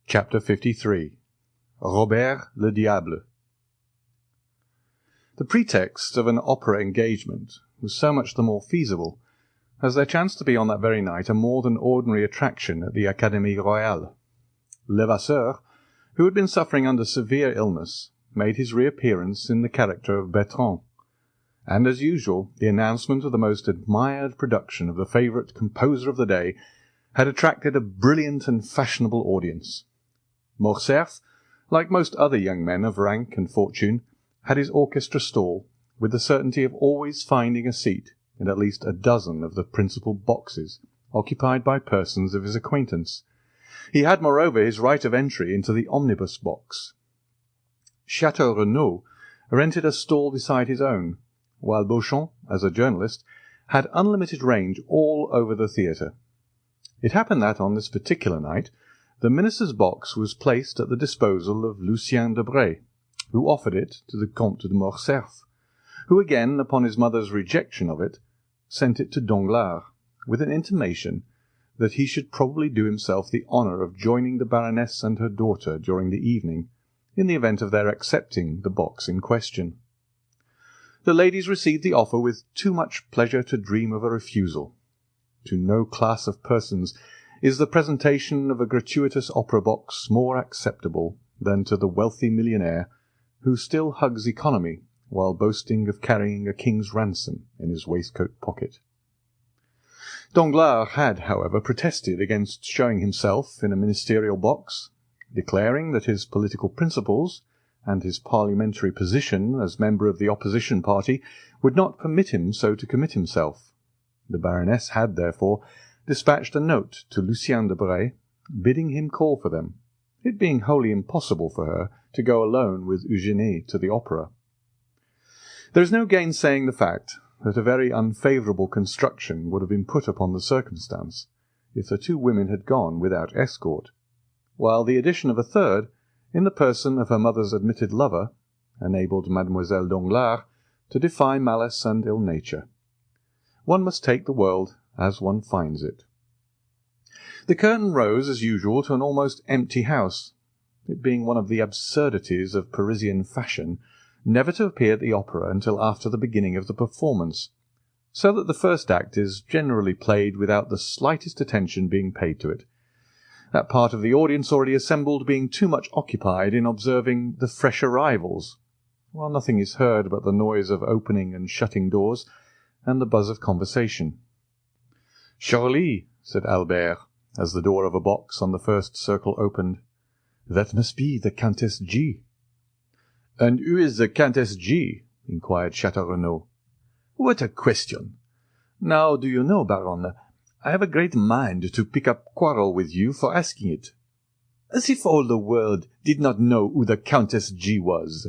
Chapter 53 Robert le Diable. The pretext of an opera engagement was so much the more feasible, as there chanced to be on that very night a more than ordinary attraction at the Académie Royale. Levasseur, who had been suffering under severe illness, made his reappearance in the character of Bertrand, and, as usual, the announcement of the most admired production of the favourite composer of the day had attracted a brilliant and fashionable audience. Morcerf, like most other young men of rank and fortune, had his orchestra stall, with the certainty of always finding a seat in at least a dozen of the principal boxes, occupied by persons of his acquaintance. He had, moreover, his right of entry into the omnibus box. Chateau Renaud rented a stall beside his own, while Beauchamp, as a journalist, had unlimited range all over the theatre. It happened that, on this particular night, the minister's box was placed at the disposal of Lucien Debray, who offered it to the Comte de Morcerf, who again, upon his mother's rejection of it, sent it to Danglars, with an intimation that he should probably do himself the honour of joining the Baroness and her daughter during the evening, in the event of their accepting the box in question. The ladies received the offer with too much pleasure to dream of a refusal. To no class of persons is the presentation of a gratuitous opera box more acceptable than to the wealthy millionaire who still hugs economy while boasting of carrying a king's ransom in his waistcoat pocket. Danglars had, however, protested against showing himself in a ministerial box, declaring that his political principles and his parliamentary position as member of the opposition party would not permit him so to commit himself. The Baroness had, therefore, dispatched a note to Lucien Debray, bidding him call for them, it being wholly impossible for her to go alone with Eugénie to the opera. There is no gainsaying the fact that a very unfavourable construction would have been put upon the circumstance if the two women had gone without escort, while the addition of a third, in the person of her mother's admitted lover, enabled Mademoiselle Danglars to defy malice and ill nature. One must take the world as one finds it. The curtain rose, as usual, to an almost empty house, it being one of the absurdities of Parisian fashion never to appear at the opera until after the beginning of the performance, so that the first act is generally played without the slightest attention being paid to it, that part of the audience already assembled being too much occupied in observing the fresh arrivals, while nothing is heard but the noise of opening and shutting doors and the buzz of conversation. "Surely," said Albert, as the door of a box on the first circle opened, "that must be the Countess G." "And who is the Countess G?" inquired Chateau Renaud. "What a question! Now, do you know, Baron, I have a great mind to pick up quarrel with you for asking it. As if all the world did not know who the Countess G was."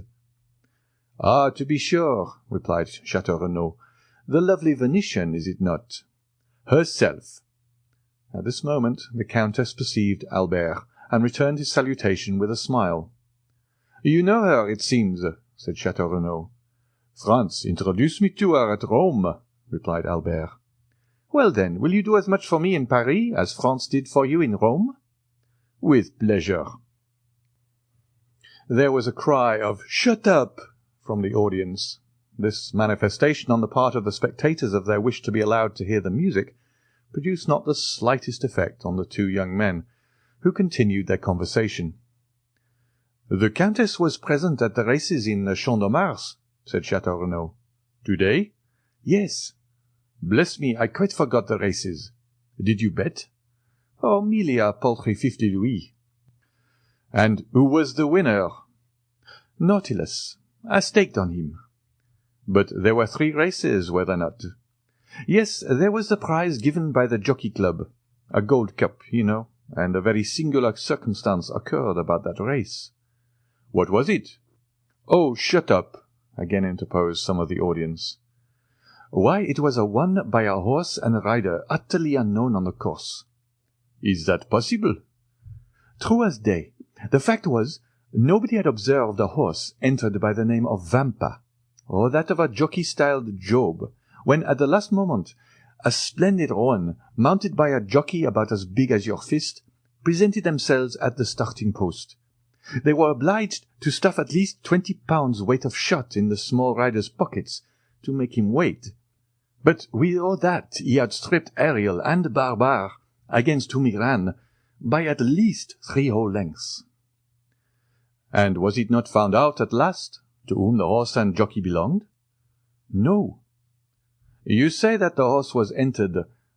"Ah, to be sure," replied Chateau Renaud. "The lovely Venetian, is it not?" "Herself." At this moment the Countess perceived Albert, and returned his salutation with a smile. "You know her, it seems," said Chateau Renaud. "France introduced me to her at Rome," replied Albert. "Well, then, will you do as much for me in Paris as France did for you in Rome?" "With pleasure." There was a cry of "Shut up!" from the audience. This manifestation on the part of the spectators of their wish to be allowed to hear the music produced not the slightest effect on the two young men, who continued their conversation. "The Countess was present at the races in the Champ de Mars," said Chateau Renaud. "Today?" "Yes." "Bless me, I quite forgot the races. Did you bet?" "Oh, merely a paltry 50 louis." "And who was the winner?" "Nautilus. I staked on him." "But there were 3 races, were there not?" "Yes, there was the prize given by the Jockey Club, a gold cup, you know, and a very singular circumstance occurred about that race." "What was it?" "Oh, shut up!" again interposed some of the audience. "Why, it was won by a horse and a rider utterly unknown on the course." "Is that possible?" "True as day. The fact was, nobody had observed a horse entered by the name of Vampa, or that of a jockey styled Job, when at the last moment a splendid roan, mounted by a jockey about as big as your fist, presented themselves at the starting post. They were obliged to stuff at least 20 pounds weight of shot in the small rider's pockets to make him wait. But with all that he outstripped Ariel and Barbar, against whom he ran, by at least 3 whole lengths. And was it not found out at last to whom the horse and jockey belonged? No. You say that the horse was entered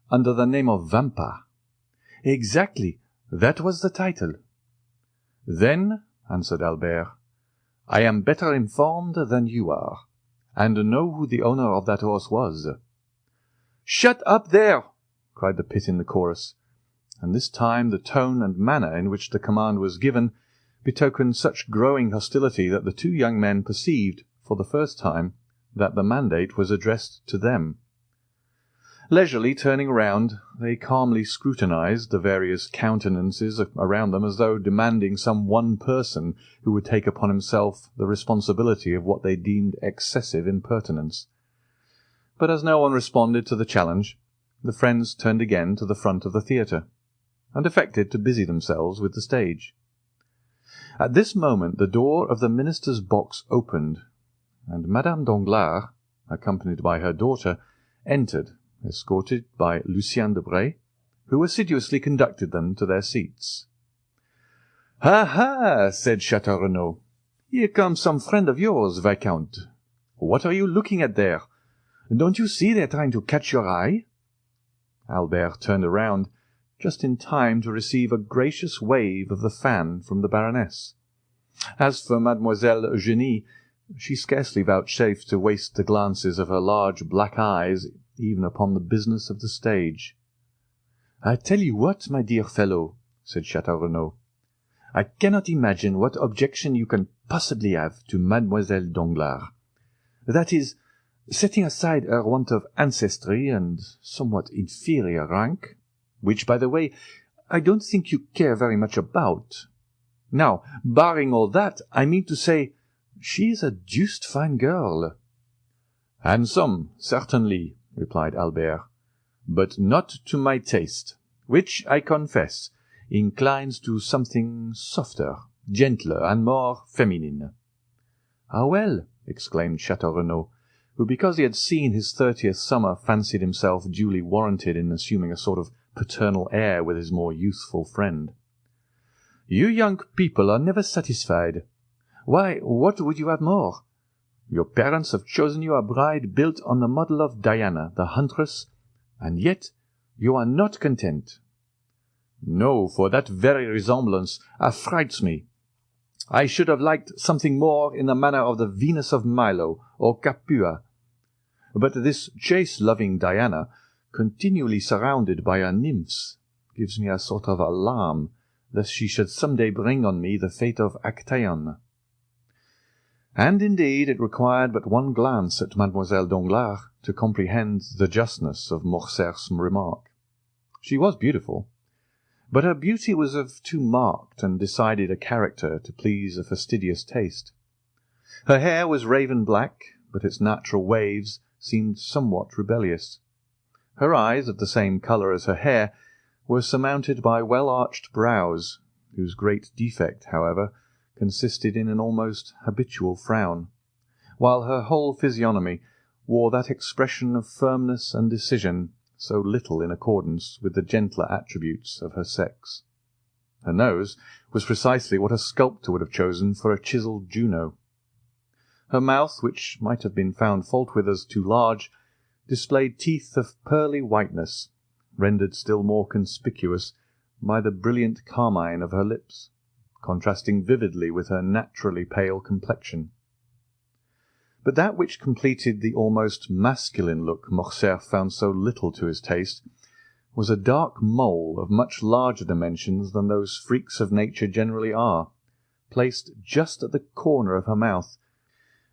under the name of Vampa. Exactly, that was the title. Then, answered Albert, I am better informed than you are, and know who the owner of that horse was. Shut up there! Cried the pit in the chorus, and this time the tone and manner in which the command was given betokened such growing hostility that the 2 young men perceived, for the first time, that the mandate was addressed to them. Leisurely turning round, they calmly scrutinized the various countenances around them as though demanding some one person who would take upon himself the responsibility of what they deemed excessive impertinence. But as no one responded to the challenge, the friends turned again to the front of the theatre, and affected to busy themselves with the stage. At this moment the door of the minister's box opened, and Madame Danglars, accompanied by her daughter, entered, escorted by Lucien Debray, who assiduously conducted them to their seats. "Ha, ha!" said Chateau Renaud. "Here comes some friend of yours, Viscount. What are you looking at there? Don't you see they're trying to catch your eye?" Albert turned around, just in time to receive a gracious wave of the fan from the Baroness. As for Mademoiselle Eugénie, she scarcely vouchsafed to waste the glances of her large black eyes even upon the business of the stage. "I tell you what, my dear fellow," said Chateau Renaud, "I cannot imagine what objection you can possibly have to Mademoiselle Danglars. That is, setting aside her want of ancestry and somewhat inferior rank, which, by the way, I don't think you care very much about. Now, barring all that, I mean to say, she is a deuced fine girl." "Handsome, certainly," replied Albert, "but not to my taste, which, I confess, inclines to something softer, gentler, and more feminine." "Ah, well," exclaimed Chateau Renaud, who, because he had seen his 30th summer, fancied himself duly warranted in assuming a sort of paternal air with his more youthful friend. "You young people are never satisfied. Why, what would you have more? Your parents have chosen you a bride built on the model of Diana, the huntress, and yet you are not content." "No, for that very resemblance affrights me. I should have liked something more in the manner of the Venus of Milo or Capua. But this chase-loving Diana, continually surrounded by her nymphs, gives me a sort of alarm lest she should some day bring on me the fate of Actaeon." And indeed it required but one glance at Mademoiselle Danglars to comprehend the justness of Morcerf's remark. She was beautiful, but her beauty was of too marked and decided a character to please a fastidious taste. Her hair was raven black, but its natural waves seemed somewhat rebellious. Her eyes, of the same colour as her hair, were surmounted by well-arched brows, whose great defect, however, consisted in an almost habitual frown, while her whole physiognomy wore that expression of firmness and decision so little in accordance with the gentler attributes of her sex. Her nose was precisely what a sculptor would have chosen for a chiselled Juno. Her mouth, which might have been found fault with as too large, displayed teeth of pearly whiteness, rendered still more conspicuous by the brilliant carmine of her lips, contrasting vividly with her naturally pale complexion. But that which completed the almost masculine look Morcerf found so little to his taste was a dark mole of much larger dimensions than those freaks of nature generally are, placed just at the corner of her mouth,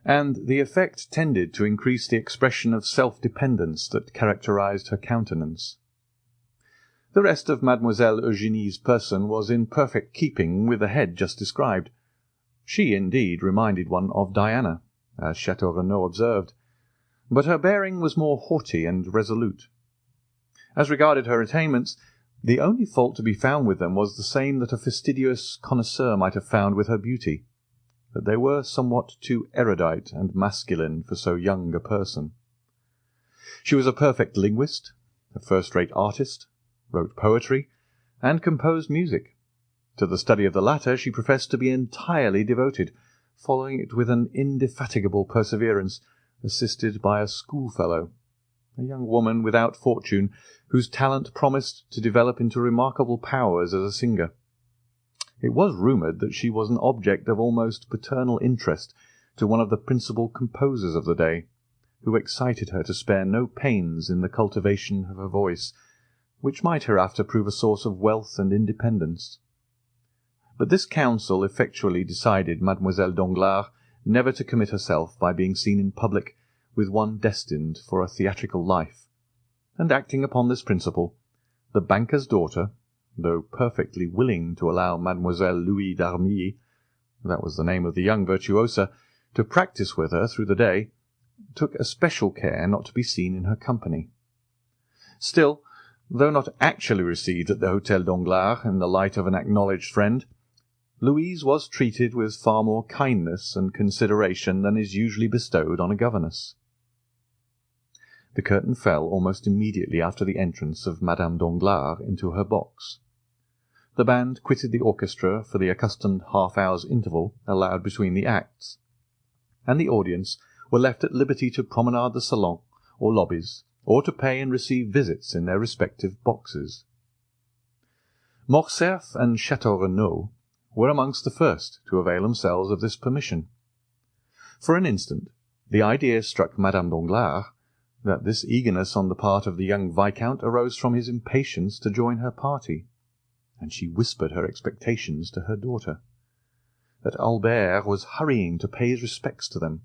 and the effect tended to increase the expression of self-dependence that characterized her countenance. The rest of Mademoiselle Eugénie's person was in perfect keeping with the head just described. She, indeed, reminded one of Diana, as Chateau Renaud observed, but her bearing was more haughty and resolute. As regarded her attainments, The only fault to be found with them was the same that a fastidious connoisseur might have found with her beauty, that they were somewhat too erudite and masculine for so young a person. She was a perfect linguist, a first-rate artist, wrote poetry, and composed music. To the study of the latter she professed to be entirely devoted, following it with an indefatigable perseverance, assisted by a schoolfellow, a young woman without fortune, whose talent promised to develop into remarkable powers as a singer. It was rumoured that she was an object of almost paternal interest to one of the principal composers of the day, who excited her to spare no pains in the cultivation of her voice, which might hereafter prove a source of wealth and independence. But this counsel effectually decided Mademoiselle Danglars never to commit herself by being seen in public with one destined for a theatrical life, and acting upon this principle, the banker's daughter, though perfectly willing to allow Mademoiselle Louis d'Armilly, that was the name of the young virtuosa, to practise with her through the day, took especial care not to be seen in her company. Still, though not actually received at the Hôtel Danglars in the light of an acknowledged friend, Louise was treated with far more kindness and consideration than is usually bestowed on a governess. The curtain fell almost immediately after the entrance of Madame Danglars into her box. The band quitted the orchestra for the accustomed half-hour's interval allowed between the acts, and the audience were left at liberty to promenade the salon or lobbies, or to pay and receive visits in their respective boxes. Morcerf and Château Renaud were amongst the first to avail themselves of this permission. For an instant the idea struck Madame Danglars that this eagerness on the part of the young Viscount arose from his impatience to join her party, and she whispered her expectations to her daughter, that Albert was hurrying to pay his respects to them.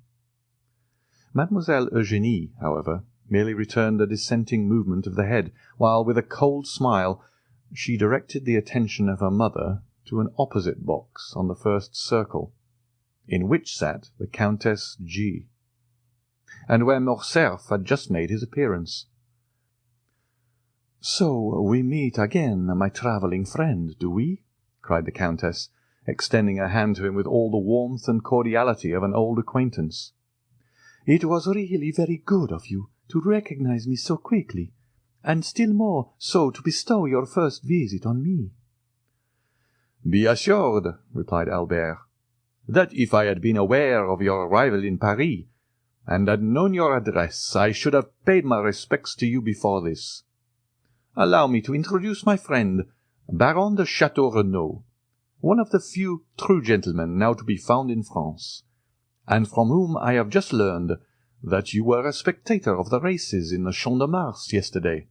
Mademoiselle Eugénie, however, merely returned a dissenting movement of the head, while, with a cold smile, she directed the attention of her mother to an opposite box on the first circle, in which sat the Countess G., and where Morcerf had just made his appearance. "So we meet again, my travelling friend, do we?" cried the Countess, extending her hand to him with all the warmth and cordiality of an old acquaintance. "It was really very good of you to recognize me so quickly, and still more so to bestow your first visit on me." "Be assured," replied Albert, "that if I had been aware of your arrival in Paris, and had known your address, I should have paid my respects to you before this. Allow me to introduce my friend, Baron de Château Renaud, one of the few true gentlemen now to be found in France, and from whom I have just learned that you were a spectator of the races in the Champ de Mars yesterday."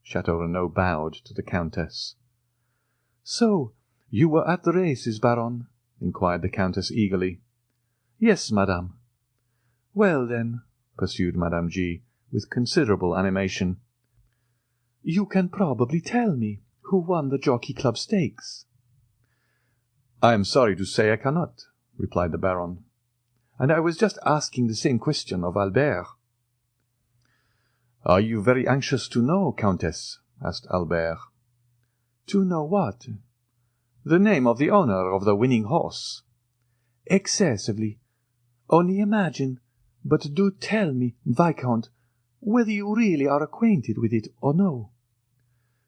Château Renaud bowed to the Countess. "So you were at the races, Baron?" inquired the Countess eagerly. "Yes, madame." "Well, then," pursued Madame G., with considerable animation, "you can probably tell me who won the Jockey Club stakes." "I am sorry to say I cannot," replied the Baron, "and I was just asking the same question of Albert." "Are you very anxious to know, Countess?" asked Albert. "To know what?" "The name of the owner of the winning horse." "Excessively. Only imagine, but do tell me, Viscount, whether you really are acquainted with it or no."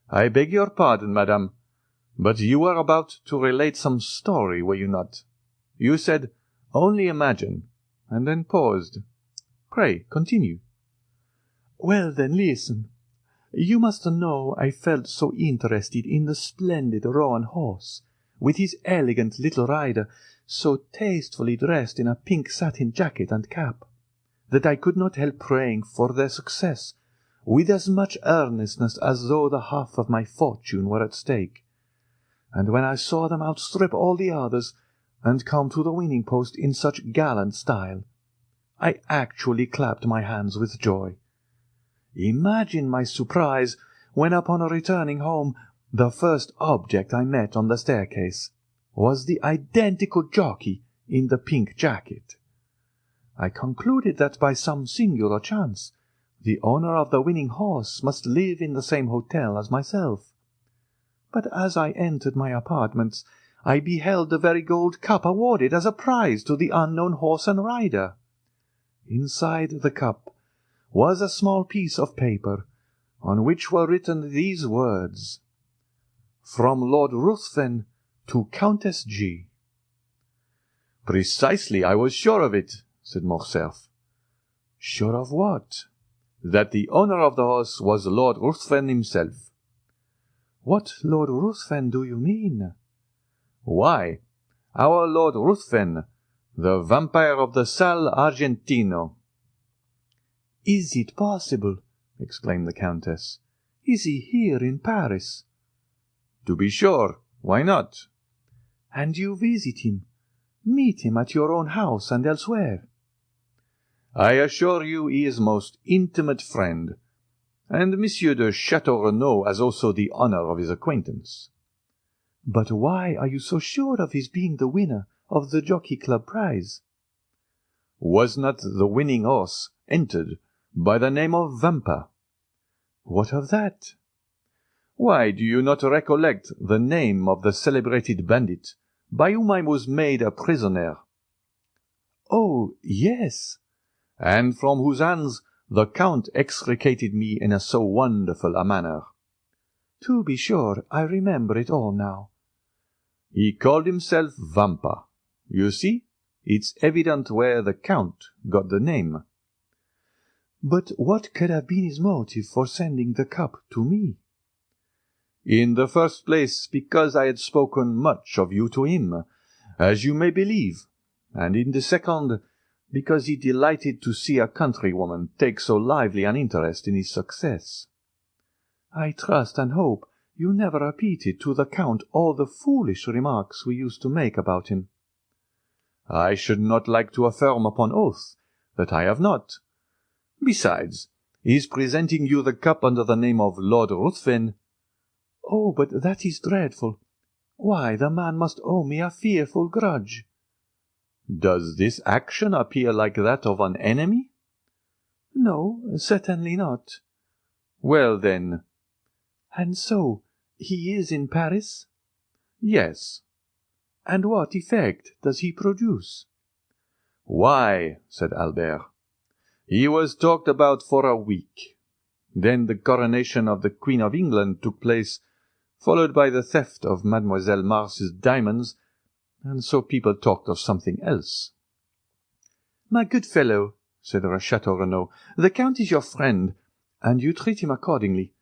"I beg your pardon, madame, but you were about to relate some story, were you not? You said, 'Only imagine,' and then paused. Pray, continue." "Well, then, listen. You must know I felt so interested in the splendid roan horse, with his elegant little rider, so tastefully dressed in a pink satin jacket and cap, that I could not help praying for their success with as much earnestness as though the half of my fortune were at stake. And when I saw them outstrip all the others, and come to the winning post in such gallant style, I actually clapped my hands with joy. Imagine my surprise when, upon returning home, the first object I met on the staircase was the identical jockey in the pink jacket. I concluded that by some singular chance the owner of the winning horse must live in the same hotel as myself, but as I entered my apartments, I beheld the very gold cup awarded as a prize to the unknown horse and rider. Inside the cup was a small piece of paper, on which were written these words: "From Lord Ruthven to Countess G." "Precisely, I was sure of it," said Morcerf. "Sure of what?" "That the owner of the horse was Lord Ruthven himself." "What Lord Ruthven do you mean?" "Why, our Lord Ruthven, the vampire of the Sal Argentino." "Is it possible?" exclaimed the Countess. "Is he here in Paris?" "To be sure. Why not?" "And you visit him, meet him at your own house and elsewhere?" "I assure you he is most intimate friend, and Monsieur de Chateau Renaud has also the honour of his acquaintance." "But why are you so sure of his being the winner of the Jockey Club prize?" "Was not the winning horse entered by the name of Vampa?" "What of that?" "Why, do you not recollect the name of the celebrated bandit by whom I was made a prisoner?" "Oh, yes." "And from whose hands the Count extricated me in so wonderful a manner?" "To be sure, I remember it all now." "He called himself Vampa. You see, it's evident where the Count got the name." "But what could have been his motive for sending the cup to me?" "In the first place, because I had spoken much of you to him, as you may believe, and in the second, because he delighted to see a countrywoman take so lively an interest in his success." "I trust and hope you never repeated to the Count all the foolish remarks we used to make about him." "I should not like to affirm upon oath that I have not. Besides, his presenting you the cup under the name of Lord Ruthven—" "Oh, but that is dreadful. Why, the man must owe me a fearful grudge." "Does this action appear like that of an enemy?" "No, certainly not." "Well, then—" "And so he is in Paris?" "Yes." "And what effect does he produce?" "Why," said Albert, "he was talked about for a week. Then the coronation of the Queen of England took place, followed by the theft of Mademoiselle Mars's diamonds, and so people talked of something else." "My good fellow," said Chateau Renaud, "the Count is your friend, and you treat him accordingly.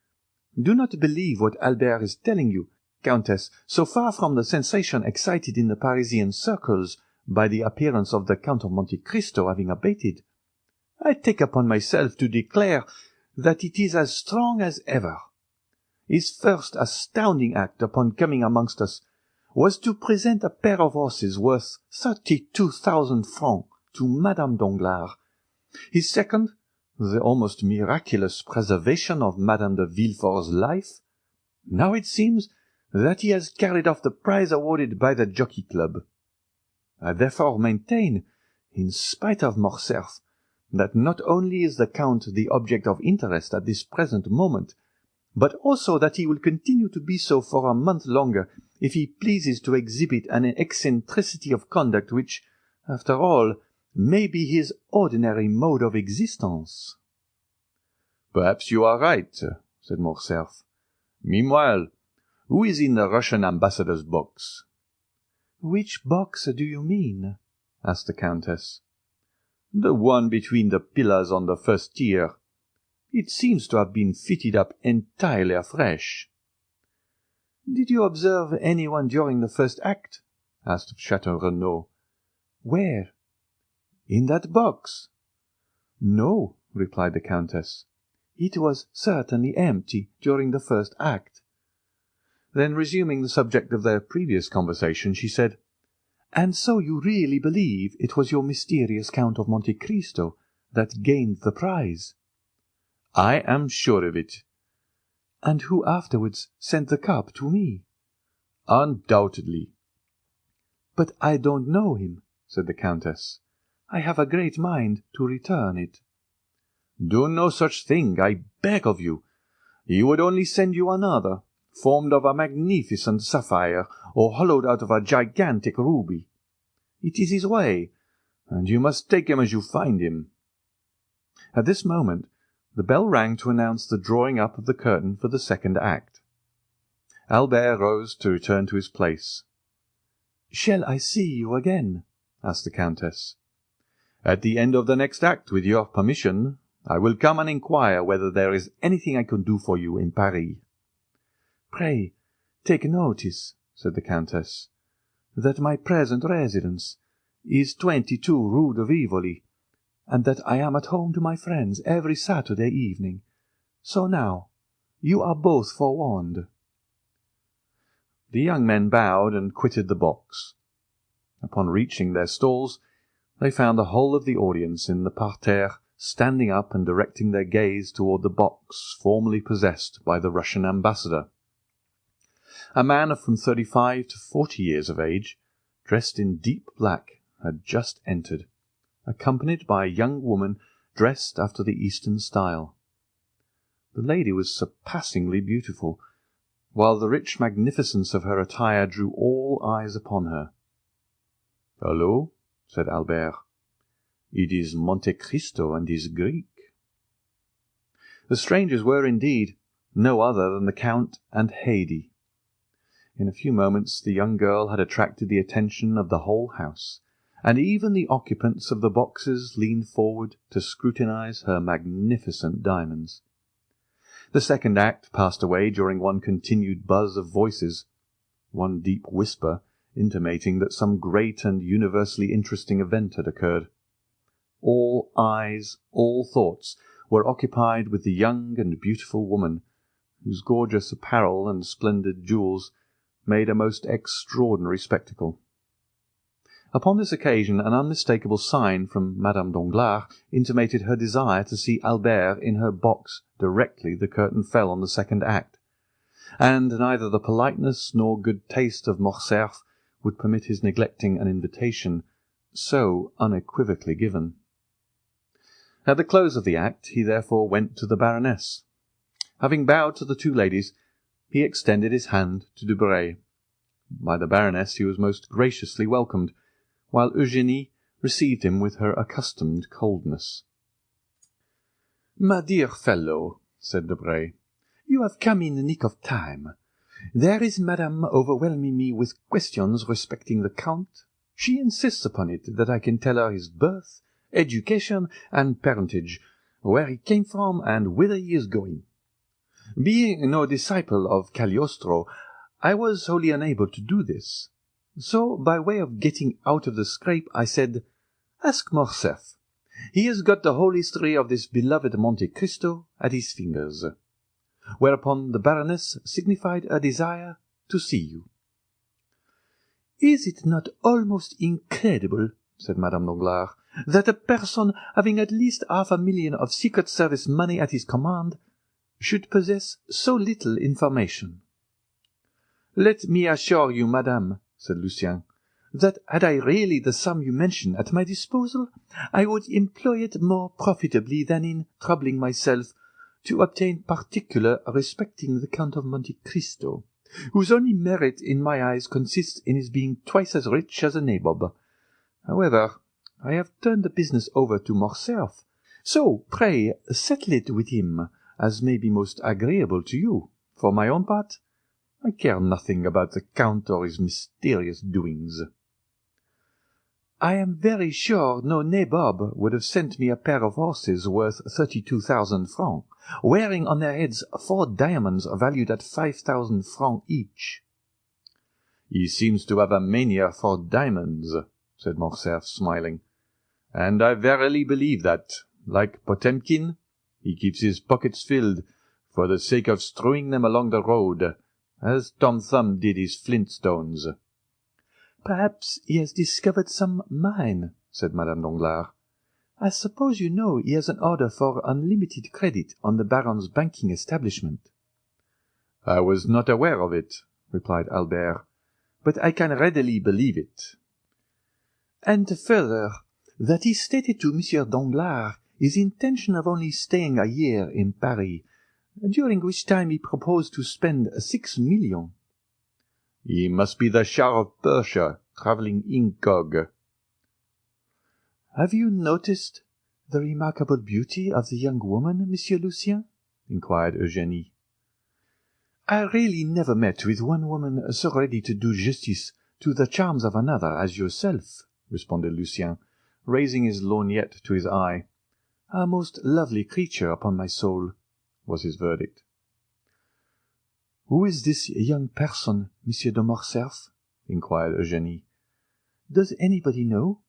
Do not believe what Albert is telling you, Countess. So far from the sensation excited in the Parisian circles by the appearance of the Count of Monte Cristo having abated, I take upon myself to declare that it is as strong as ever. His first astounding act upon coming amongst us was to present a pair of horses worth 32,000 francs to Madame Danglars. His second, the almost miraculous preservation of Madame de Villefort's life. Now it seems that he has carried off the prize awarded by the Jockey Club. I therefore maintain, in spite of Morcerf, that not only is the Count the object of interest at this present moment, but also that he will continue to be so for a month longer, if he pleases to exhibit an eccentricity of conduct which, after all, may be his ordinary mode of existence." "Perhaps you are right," said Morcerf. "Meanwhile, who is in the Russian ambassador's box?" "Which box do you mean?" asked the Countess. "The one between the pillars on the first tier. It seems to have been fitted up entirely afresh." "Did you observe anyone during the first act?" asked Chateau Renaud. "Where?" "In that box." "No," replied the Countess. "It was certainly empty during the first act." Then, resuming the subject of their previous conversation, she said, "And so you really believe it was your mysterious Count of Monte Cristo that gained the prize?" "I am sure of it." "And who afterwards sent the cup to me?" "Undoubtedly." "But I don't know him," said the Countess. "I have a great mind to return it." "Do no such thing, I beg of you. He would only send you another, formed of a magnificent sapphire, or hollowed out of a gigantic ruby. It is his way, and you must take him as you find him." At this moment the bell rang to announce the drawing up of the curtain for the second act. Albert rose to return to his place. "Shall I see you again?" asked the Countess. "At the end of the next act, with your permission. I will come and inquire whether there is anything I can do for you in Paris." "Pray, take notice," said the Countess, "that my present residence is 22 Rue de Rivoli, and that I am at home to my friends every Saturday evening. So now, you are both forewarned." The young men bowed and quitted the box. Upon reaching their stalls, they found the whole of the audience in the parterre standing up and directing their gaze toward the box formerly possessed by the Russian ambassador. A man of from 35 to 40 years of age, dressed in deep black, had just entered, accompanied by a young woman dressed after the Eastern style. The lady was surpassingly beautiful, while the rich magnificence of her attire drew all eyes upon her. "Hullo," said Albert. "It is Monte Cristo and his Greek." The strangers were indeed no other than the Count and Haydée. In a few moments the young girl had attracted the attention of the whole house, and even the occupants of the boxes leaned forward to scrutinize her magnificent diamonds. The second act passed away during one continued buzz of voices, one deep whisper intimating that some great and universally interesting event had occurred. All eyes, all thoughts, were occupied with the young and beautiful woman, whose gorgeous apparel and splendid jewels made a most extraordinary spectacle. Upon this occasion an unmistakable sign from Madame Danglars intimated her desire to see Albert in her box directly the curtain fell on the second act, and neither the politeness nor good taste of Morcerf would permit his neglecting an invitation so unequivocally given. At the close of the act he therefore went to the Baroness. Having bowed to the two ladies, he extended his hand to Debray. By the Baroness he was most graciously welcomed, while Eugénie received him with her accustomed coldness. "My dear fellow," said Debray, "you have come in the nick of time. There is Madame overwhelming me with questions respecting the Count. She insists upon it that I can tell her his birth, education, and parentage, where he came from, and whither he is going. Being no disciple of Cagliostro, I was wholly unable to do this. So, by way of getting out of the scrape, I said, 'Ask Morcerf. He has got the whole history of this beloved Monte Cristo at his fingers.' Whereupon the Baroness signified a desire to see you." "Is it not almost incredible," said Madame Danglars, "that a person having at least 500,000 of Secret Service money at his command should possess so little information?" "Let me assure you, madame," said Lucien, "that had I really the sum you mention at my disposal, I would employ it more profitably than in troubling myself to obtain particular respecting the Count of Monte Cristo, whose only merit in my eyes consists in his being twice as rich as a nabob. However, I have turned the business over to Morcerf, so pray settle it with him as may be most agreeable to you. For my own part, I care nothing about the Count or his mysterious doings." "I am very sure no nabob would have sent me a pair of horses worth 32,000 francs, wearing on their heads 4 diamonds valued at 5,000 francs each." "He seems to have a mania for diamonds," said Morcerf, smiling, "and I verily believe that, like Potemkin, he keeps his pockets filled for the sake of strewing them along the road, as Tom Thumb did his flintstones." "Perhaps he has discovered some mine," said Madame Danglars. "I suppose you know he has an order for unlimited credit on the Baron's banking establishment." "I was not aware of it," replied Albert, "but I can readily believe it." "And further, that he stated to Monsieur Danglars his intention of only staying a year in Paris, during which time he proposed to spend 6 millions. He must be the Shah of Persia, travelling incog. Have you noticed the remarkable beauty of the young woman, Monsieur Lucien? Inquired Eugénie. I really never met with one woman so ready to do justice to the charms of another as yourself, responded Lucien, raising his lorgnette to his eye. A most lovely creature, upon my soul, was his verdict. Who is this young person, Monsieur de Morcerf? inquired Eugénie. Does anybody know?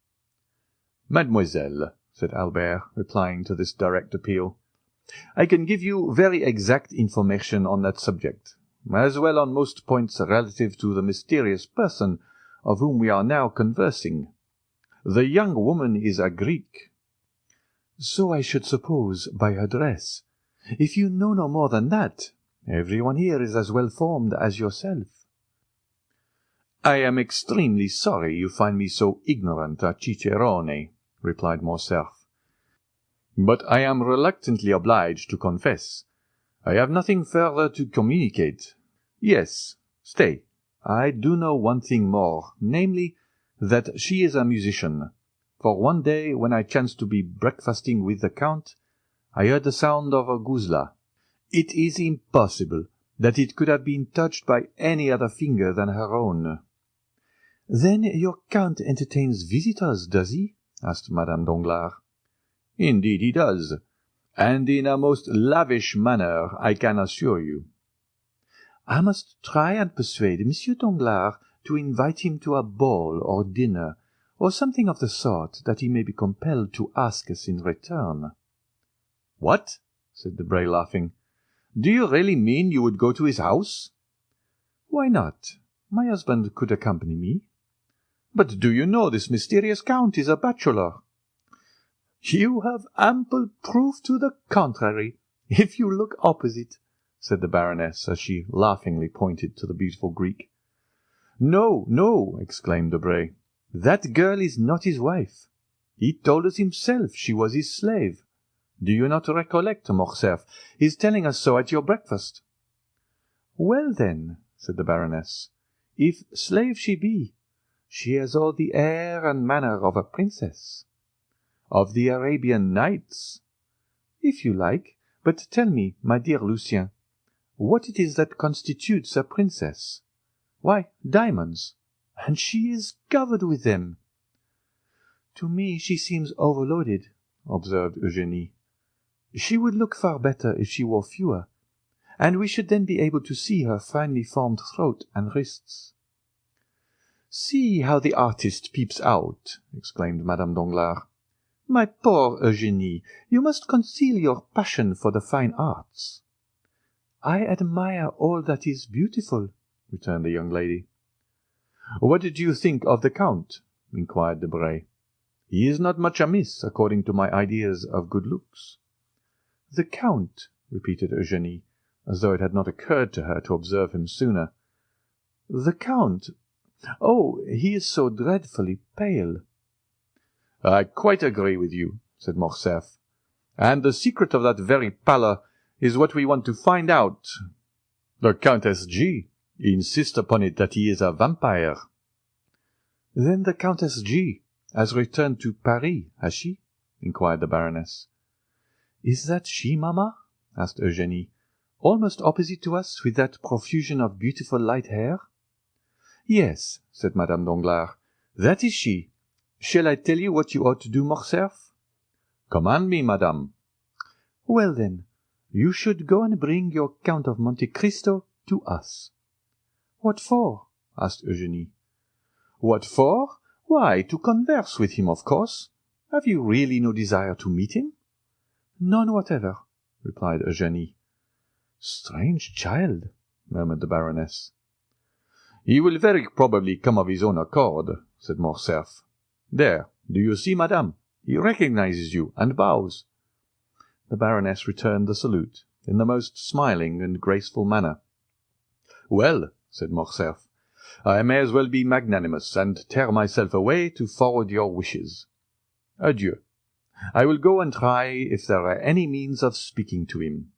Mademoiselle, said Albert, replying to this direct appeal, I can give you very exact information on that subject, as well on most points relative to the mysterious person of whom we are now conversing. The young woman is a Greek. So I should suppose by her dress. If you know no more than that, everyone here is as well formed as yourself. I am extremely sorry you find me so ignorant a cicerone, replied Morcerf. But I am reluctantly obliged to confess. I have nothing further to communicate. Yes, stay, I do know one thing more, namely, that she is a musician. For one day, when I chanced to be breakfasting with the Count, I heard the sound of a guzla. It is impossible that it could have been touched by any other finger than her own. Then your Count entertains visitors, does he? asked Madame Danglars. Indeed he does, and in a most lavish manner, I can assure you. I must try and persuade Monsieur Danglars to invite him to a ball or dinner, or something of the sort, that he may be compelled to ask us in return. What? said Debray, laughing. Do you really mean you would go to his house? Why not? My husband could accompany me. But do you know this mysterious Count is a bachelor? You have ample proof to the contrary, if you look opposite, said the Baroness, as she laughingly pointed to the beautiful Greek. No, no, exclaimed Debray. That girl is not his wife. He told us himself she was his slave. Do you not recollect, Morcerf, his telling us so at your breakfast? Well, then, said the Baroness, if slave she be, she has all the air and manner of a princess. Of the Arabian Nights? If you like, but tell me, my dear Lucien, what it is that constitutes a princess? Why, diamonds, and she is covered with them. To me she seems overloaded, observed Eugénie. She would look far better if she wore fewer, and we should then be able to see her finely formed throat and wrists. See how the artist peeps out, exclaimed Madame Danglars. My poor Eugénie, you must conceal your passion for the fine arts. I admire all that is beautiful, returned the young lady. What did you think of the Count? inquired Debray. He is not much amiss, according to my ideas of good looks. The Count, repeated Eugénie, as though it had not occurred to her to observe him sooner. The Count! Oh, he is so dreadfully pale. I quite agree with you, said Morcerf. And the secret of that very pallor is what we want to find out. The Countess G. insists upon it that he is a vampire. Then the Countess G. has returned to Paris, has she? inquired the Baroness. Is that she, mamma? asked Eugénie, almost opposite to us, with that profusion of beautiful light hair? Yes, said Madame Danglars, that is she. Shall I tell you what you ought to do, Morcerf? Command me, madame. Well, then, you should go and bring your Count of Monte Cristo to us. What for? asked Eugénie. What for? Why, to converse with him, of course. Have you really no desire to meet him? None whatever, replied Eugénie. Strange child, murmured the Baroness. He will very probably come of his own accord, said Morcerf. There, do you see, madame? He recognizes you, and bows. The Baroness returned the salute, in the most smiling and graceful manner. Well, said Morcerf, I may as well be magnanimous, and tear myself away to forward your wishes. Adieu. I will go and try if there are any means of speaking to him.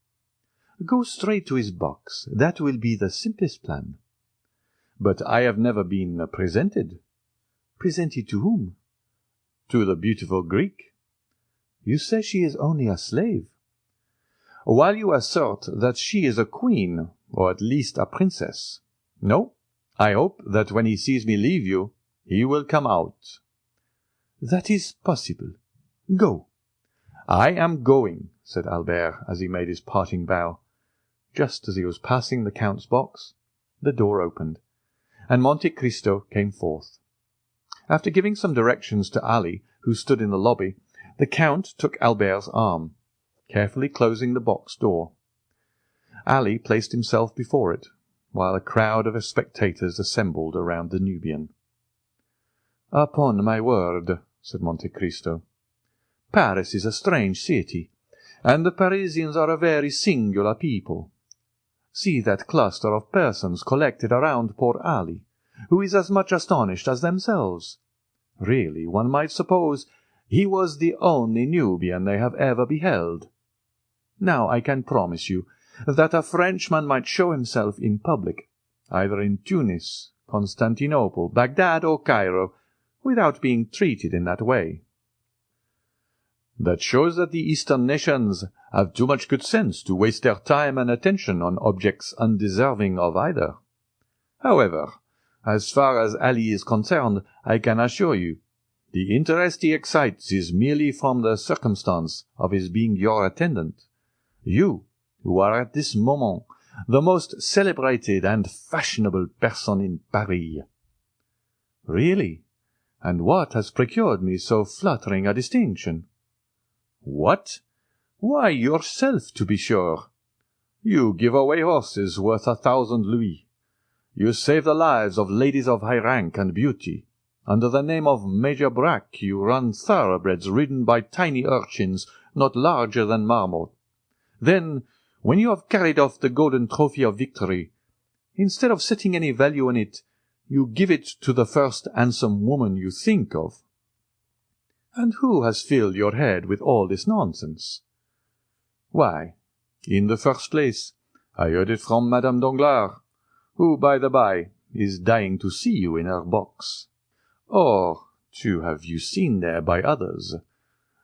Go straight to his box. That will be the simplest plan. But I have never been presented. Presented to whom? To the beautiful Greek. You say she is only a slave. While you assert that she is a queen, or at least a princess. No, I hope that when he sees me leave you, he will come out. That is possible. Go. I am going, said Albert, as he made his parting bow. Just as he was passing the Count's box, the door opened, and Monte Cristo came forth. After giving some directions to Ali, who stood in the lobby, the Count took Albert's arm, carefully closing the box door. Ali placed himself before it, while a crowd of spectators assembled around the Nubian. "Upon my word," said Monte Cristo, "Paris is a strange city, and the Parisians are a very singular people. See that cluster of persons collected around poor Ali, who is as much astonished as themselves. Really, one might suppose he was the only Nubian they have ever beheld. Now I can promise you that a Frenchman might show himself in public, either in Tunis, Constantinople, Baghdad, or Cairo, without being treated in that way. That shows that the Eastern nations have too much good sense to waste their time and attention on objects undeserving of either. However, as far as Ali is concerned, I can assure you, the interest he excites is merely from the circumstance of his being your attendant. You, who are at this moment the most celebrated and fashionable person in Paris. Really? And what has procured me so flattering a distinction? What? Why, yourself, to be sure. You give away horses worth 1,000 louis. You save the lives of ladies of high rank and beauty. Under the name of Major Brack you run thoroughbreds ridden by tiny urchins not larger than marmot. Then, when you have carried off the golden trophy of victory, instead of setting any value on it, you give it to the first handsome woman you think of. And who has filled your head with all this nonsense? Why, in the first place, I heard it from Madame Danglars, who, by the by, is dying to see you in her box. Or, to have you seen there by others.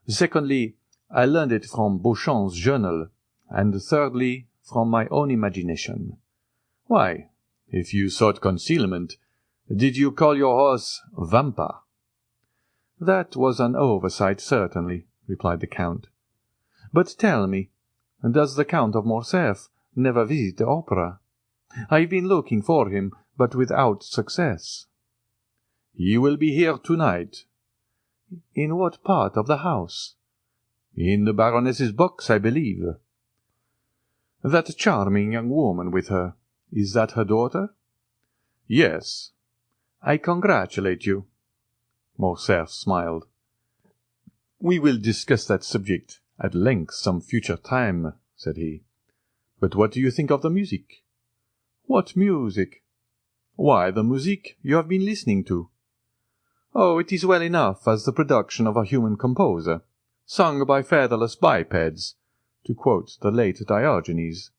Secondly, I learned it from Beauchamp's journal, and thirdly, from my own imagination. Why, if you sought concealment, did you call your horse Vampa? That was an oversight, certainly, replied the Count. But tell me, does the Count of Morcerf never visit the opera? I have been looking for him, but without success. He will be here tonight. In what part of the house? In the Baroness's box, I believe. That charming young woman with her, is that her daughter? Yes. I congratulate you. Morcerf smiled. We will discuss that subject at length some future time, said he. But what do you think of the music? What music? Why, the music you have been listening to. Oh, it is well enough as the production of a human composer, sung by featherless bipeds, to quote the late Diogenes.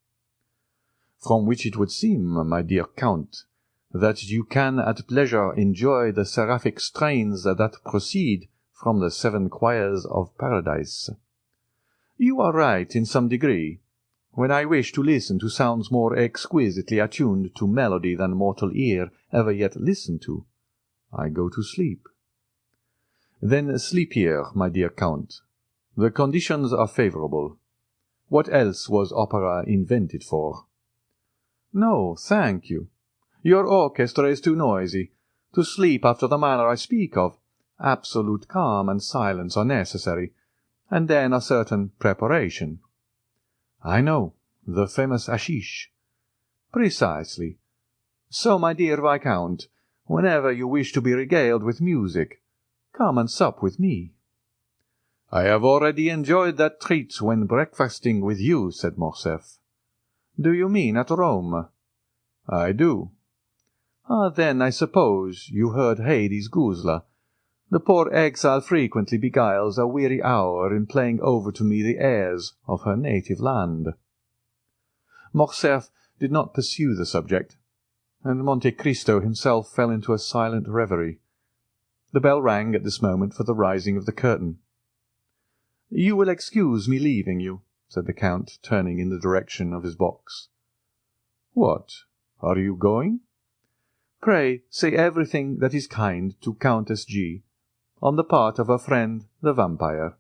From which it would seem, my dear Count, that you can at pleasure enjoy the seraphic strains that proceed from the 7 choirs of paradise. You are right in some degree. When I wish to listen to sounds more exquisitely attuned to melody than mortal ear ever yet listened to, I go to sleep. Then sleep here, my dear Count. The conditions are favourable. What else was opera invented for? No, thank you. Your orchestra is too noisy. To sleep after the manner I speak of, absolute calm and silence are necessary, and then a certain preparation. I know, the famous hashish. Precisely. So, my dear Viscount, whenever you wish to be regaled with music, come and sup with me. I have already enjoyed that treat when breakfasting with you, said Morcerf. Do you mean at Rome? I do. Ah, then I suppose you heard Hades Guzla. The poor exile frequently beguiles a weary hour in playing over to me the airs of her native land. Morcerf did not pursue the subject, and Monte Cristo himself fell into a silent reverie. The bell rang at this moment for the rising of the curtain. "You will excuse me leaving you," said the Count, turning in the direction of his box. "What? Are you going?" "Pray say everything that is kind to Countess G., on the part of her friend the vampire."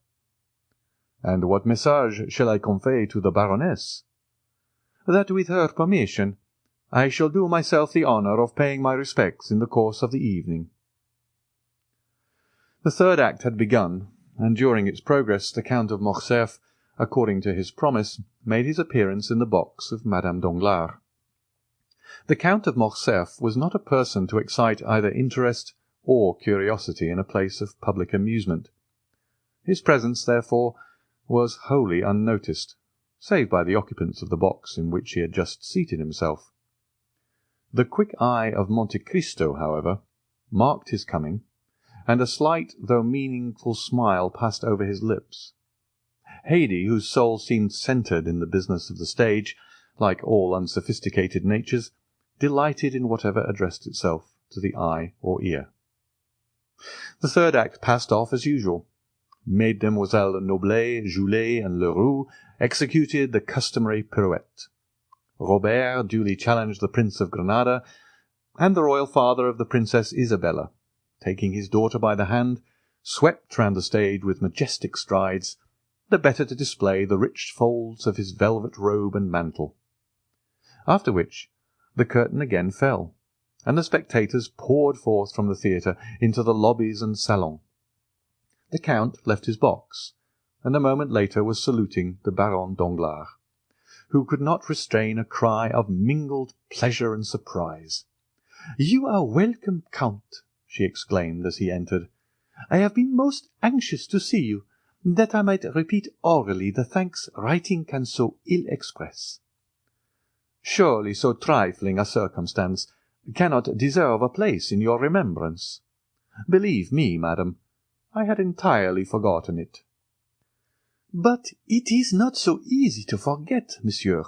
"And what message shall I convey to the Baroness?" "That with her permission I shall do myself the honour of paying my respects in the course of the evening." The third act had begun, and during its progress the Count of Morcerf, according to his promise, made his appearance in the box of Madame Danglars. The Count of Morcerf was not a person to excite either interest or curiosity in a place of public amusement. His presence, therefore, was wholly unnoticed, save by the occupants of the box in which he had just seated himself. The quick eye of Monte Cristo, however, marked his coming, and a slight though meaningful smile passed over his lips. Haydée, whose soul seemed centred in the business of the stage, like all unsophisticated natures, delighted in whatever addressed itself to the eye or ear. The third act passed off as usual. Mesdemoiselles Noblet, Joulet, and Leroux executed the customary pirouette. Robert duly challenged the Prince of Granada, and the royal father of the Princess Isabella, taking his daughter by the hand, swept round the stage with majestic strides, the better to display the rich folds of his velvet robe and mantle. After which the curtain again fell, and the spectators poured forth from the theatre into the lobbies and salons. The Count left his box, and a moment later was saluting the Baron Danglars, who could not restrain a cry of mingled pleasure and surprise. "You are welcome, Count," she exclaimed as he entered. "I have been most anxious to see you, that I might repeat orally the thanks writing can so ill express. Surely so trifling a circumstance cannot deserve a place in your remembrance. Believe me, madam, I had entirely forgotten it." "But it is not so easy to forget, monsieur,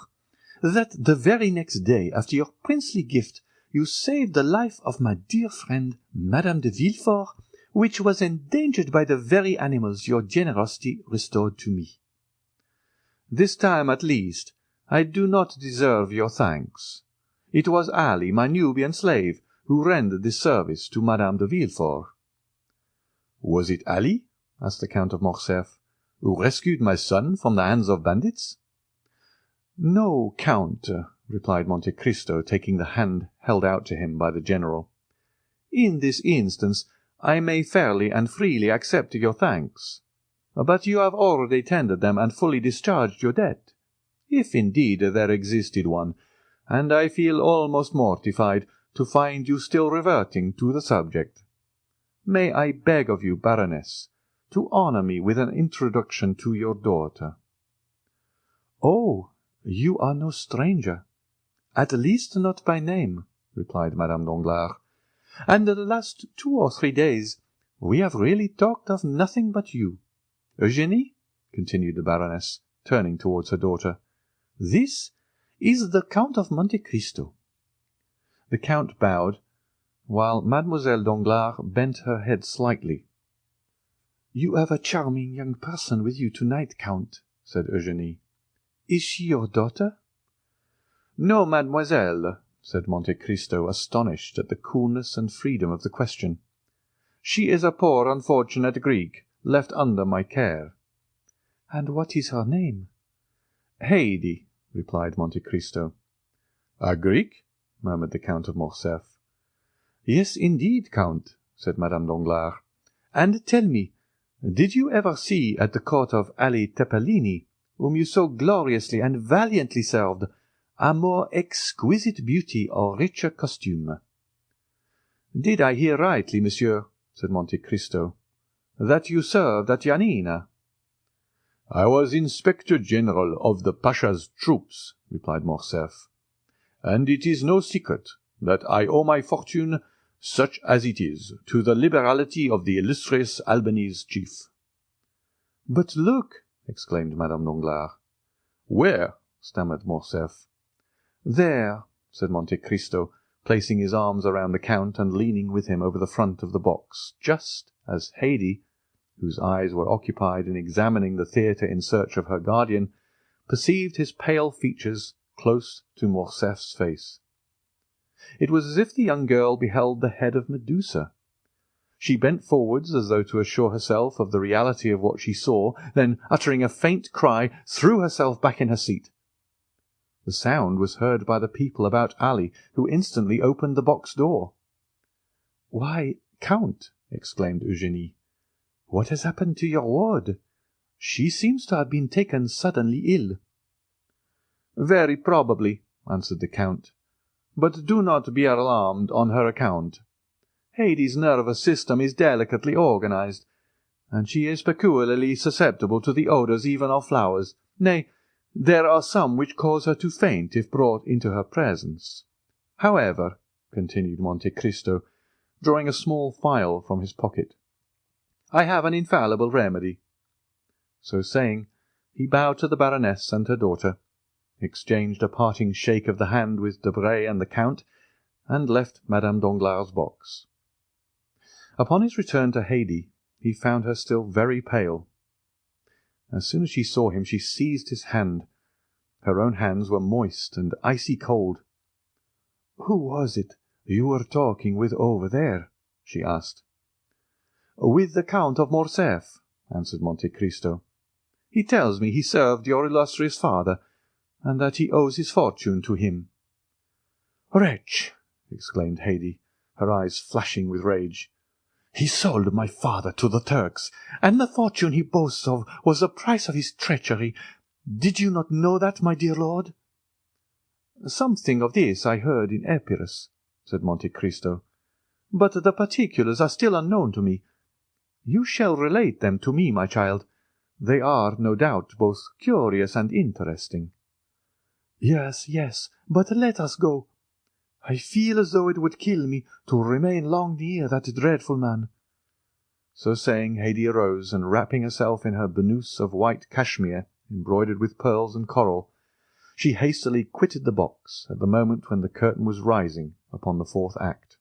that the very next day after your princely gift you saved the life of my dear friend Madame de Villefort, which was endangered by the very animals your generosity restored to me. This time, at least, I do not deserve your thanks. It was Ali, my Nubian slave, who rendered this service to Madame de Villefort." "Was it Ali," asked the Count of Morcerf, "who rescued my son from the hands of bandits?" "No, Count," replied Monte Cristo, taking the hand held out to him by the general. "In this instance I may fairly and freely accept your thanks. But you have already tendered them and fully discharged your debt, if indeed there existed one, and I feel almost mortified to find you still reverting to the subject. May I beg of you, Baroness, to honour me with an introduction to your daughter?" "Oh, you are no stranger, at least not by name," replied Madame Danglars, "and the last 2 or 3 days we have really talked of nothing but you. Eugénie," continued the Baroness, turning towards her daughter, "this is the Count of Monte Cristo." The Count bowed, while Mademoiselle Danglars bent her head slightly. "You have a charming young person with you to-night, Count," said Eugénie. "Is she your daughter?" "No, mademoiselle," said Monte Cristo, astonished at the coolness and freedom of the question. "She is a poor unfortunate Greek, left under my care." "And what is her name?" "Haydée," replied Monte Cristo. "A Greek?" murmured the Count of Morcerf. "Yes, indeed, Count," said Madame Danglars. "And tell me, did you ever see at the court of Ali Tepelini, whom you so gloriously and valiantly served, a more exquisite beauty or richer costume?" "Did I hear rightly, monsieur," said Monte Cristo, "that you served at Yanina?" "I was Inspector General of the Pasha's troops," replied Morcerf, "and it is no secret that I owe my fortune, such as it is, to the liberality of the illustrious Albanese chief." "But look!" exclaimed Madame Danglars. "Where?" stammered Morcerf. "There," said Monte Cristo, placing his arms around the Count and leaning with him over the front of the box, just as Haydée, whose eyes were occupied in examining the theatre in search of her guardian, perceived his pale features close to Morcerf's face. It was as if the young girl beheld the head of Medusa. She bent forwards as though to assure herself of the reality of what she saw, then, uttering a faint cry, threw herself back in her seat. The sound was heard by the people about Ali, who instantly opened the box door. "Why, Count," exclaimed Eugénie, "what has happened to your ward? She seems to have been taken suddenly ill." "Very probably," answered the Count, "but do not be alarmed on her account. Haydée's nervous system is delicately organized, and she is peculiarly susceptible to the odours even of flowers. Nay, there are some which cause her to faint if brought into her presence. However," continued Monte Cristo, drawing a small phial from his pocket, "I have an infallible remedy." So saying, he bowed to the Baroness and her daughter, exchanged a parting shake of the hand with Debray and the Count, and left Madame Danglars' box. Upon his return to Haydée, he found her still very pale. As soon as she saw him, she seized his hand. Her own hands were moist and icy cold. "Who was it you were talking with over there?" she asked. "With the Count of Morcerf," answered Monte Cristo. "He tells me he served your illustrious father, and that he owes his fortune to him." "Wretch!" exclaimed Haydée, her eyes flashing with rage. "He sold my father to the Turks, and the fortune he boasts of was the price of his treachery. Did you not know that, my dear lord?" "Something of this I heard in Epirus," said Monte Cristo, "but the particulars are still unknown to me. You shall relate them to me, my child. They are, no doubt, both curious and interesting." "Yes, yes, but let us go. I feel as though it would kill me to remain long near that dreadful man." So saying, Haydée arose, and wrapping herself in her burnous of white cashmere, embroidered with pearls and coral, she hastily quitted the box at the moment when the curtain was rising upon the fourth act.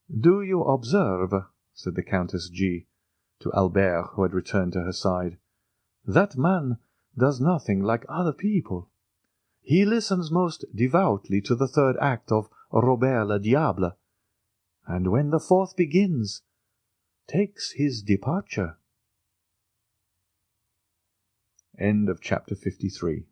"Do you observe," said the Countess G. to Albert, who had returned to her side, "that man does nothing like other people. He listens most devoutly to the third act of Robert le Diable, and when the fourth begins, takes his departure." End of chapter 53.